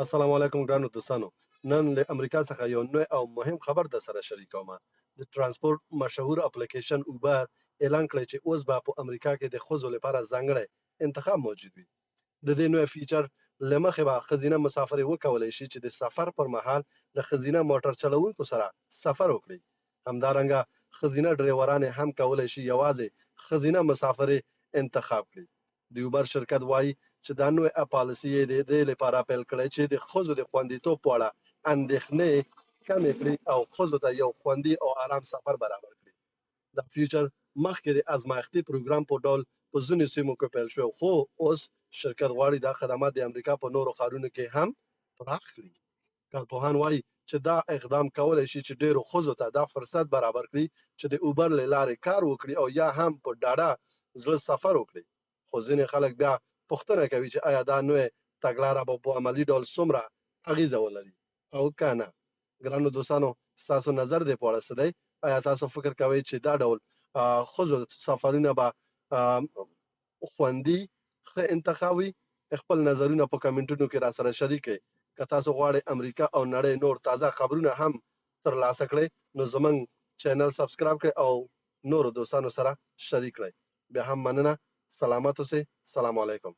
السلام علیکم ګرانو دوستانو. نن له امریکا څخه یو نوی او مهم خبر در سره شریکوم. د ترانسپورت مشهور اپلیکیشن اوبر اعلان کړی چې اوس به په امریکا کې د ښځو لپاره ځانګړی انتخاب موجود وي. د دې نوی فیچر له مخې به ښځینه مسافرې وکولی شي چې د سفر پر مهال له ښځینه موټر چلوونکو سره سفر وکړي. همدارنګه ښځینه ډریورانې هم کولی شي یوازې ښځینه مسافرې انتخاب کړي. د اوبر شرکت وایي چې دا نوې پالیسي یې د دې لپاره پیل کړې چې د ښځو د خوندیتوب په اړه اندېښنې کمې کړي او ښځو ته یو خوندي او آرام سفر برابر کړي. دا فیچر مخکې د ازمایښتي پروګرام په ډول په ځینو سیمو کې پیل شو، خو اوس شرکت غواړي دا خدمات د امریکا په نورو ښارونو کې هم پراخ کړي. کارپوهان وایي چې دا اقدام کولی شي چې ډېرو ښځو ته دا فرصت برابر کړي چې د اوبر له لارې کار وکړي او یا هم په ډاډه زړه سفر وکړي. خو ځینې خلک بیا پوښتنه کوي چې آیا دا نوې تګلاره به په عملي ډول څومره اغیزه ولري او که نه. ګرانو دوستانو، ستاسو نظر دې په اړه څه دی؟ آیا تاسو فکر کوئ چې دا ډول ښځو سفرونه به خوندي ښه انتخاب وي؟ خپل نظرونه په کمنټونو کې را سره شریک کړئ. که تاسو غواړئ امریکا او نړۍ نور تازه خبرونه هم ترلاسه کړئ نو زموږ چینل سبسکرایب کړئ او نورو دوستانو سره شریک کړئ. بیا هم مننه. سلامت اوسئ. سلام علیکم.